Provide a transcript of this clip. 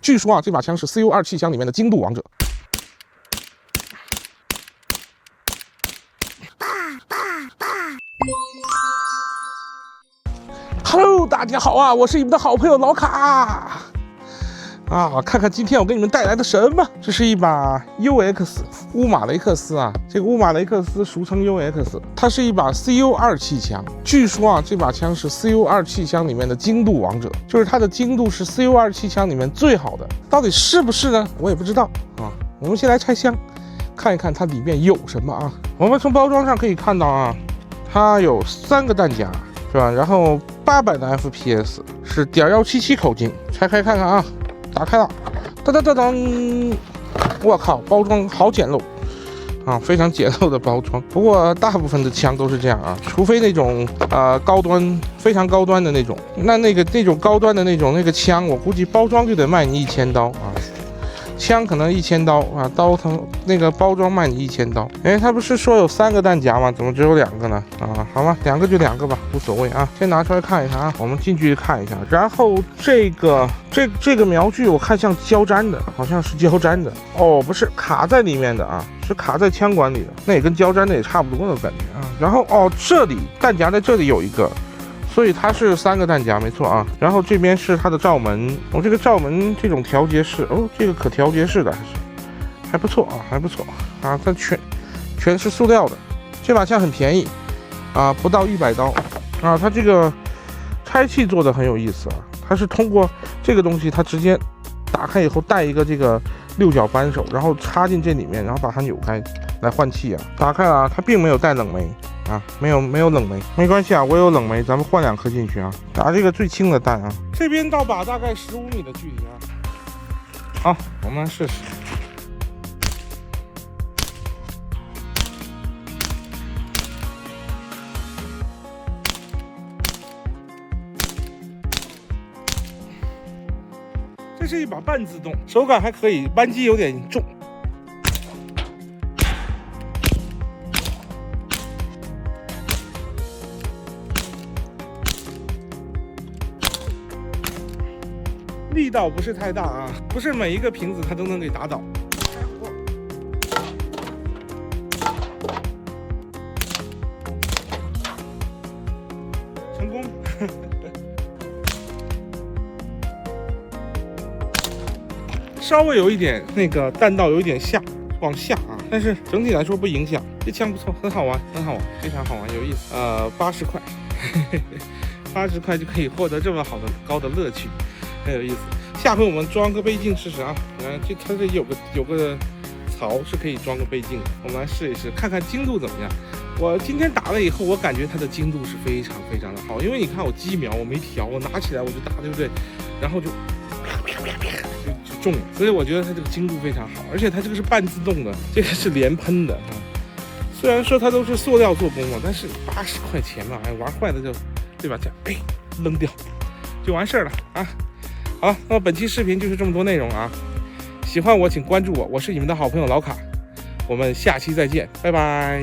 据说啊，这把枪是 CU2 气枪里面的精度王者。Hello， 大家好啊，我是你们的好朋友老卡。看看今天我给你们带来的什么？这是一把 UX 乌马雷克斯啊，这个乌马雷克斯俗称 UX， 它是一把 CU2 气枪。据说啊，这把枪是 CU2 气枪里面的精度王者，就是它的精度是 CU2 气枪里面最好的。到底是不是呢？我也不知道啊。我们先来拆箱，看一看它里面有什么啊。我们从包装上可以看到啊，它有3个弹夹，是吧？然后800的 FPS， 是.177口径。拆开看看啊。打开了，当当当当！我靠，包装好简陋啊，非常简陋的包装。不过大部分的枪都是这样啊，除非那种高端非常高端的那种，那种高端的那个枪，我估计包装就得卖你1000刀啊。枪可能1000刀啊，刀疼那个包装卖你1000刀。哎，他不是说有3个弹夹吗？怎么只有2个呢？啊，好吧，2个就2个吧，无所谓啊。先拿出来看一下啊，我们近距离看一下。然后这个瞄具我看像胶粘的，好像是胶粘的哦，不是卡在里面的啊，是卡在枪管里的，那也跟胶粘的也差不多的感觉啊。然后哦，这里弹夹在这里有一个。所以它是3个弹夹，没错啊。然后这边是它的罩门，这个罩门这种调节式，这个可调节式的还不错啊，还不错啊。它全是塑料的，这把枪很便宜啊，不到100刀啊。它这个拆器做的很有意思啊，它是通过这个东西，它直接打开以后带一个这个6角扳手，然后插进这里面，然后把它扭开来换气啊。打开了啊，它并没有带冷媒。啊，没有冷媒，没关系啊，我有冷媒，咱们换2颗进去啊，打这个最轻的弹啊。这边到靶大概15米的距离啊。好，我们来试试。这是一把半自动，手感还可以，扳机有点重。力道不是太大啊，不是每一个瓶子它都能给打倒。成功。稍微有一点那个弹道有一点往下啊，但是整体来说不影响。这枪不错，很好玩，非常好玩，有意思。80块，80块就可以获得这么好的高的乐趣。很有意思，下回我们装个倍镜试试啊！它这有个槽是可以装个倍镜的，我们来试一试，看看精度怎么样。我今天打了以后，我感觉它的精度是非常非常的好，因为你看我机瞄我没调，我拿起来我就打，对不对？然后就中了，所以我觉得它这个精度非常好，而且它这个是半自动的，这个是连喷的啊。虽然说它都是塑料做工嘛，但是80块钱嘛，玩坏了就对吧？这样扔掉就完事儿了啊。好，那么本期视频就是这么多内容啊！喜欢我请关注我，我是你们的好朋友老卡，我们下期再见，拜拜。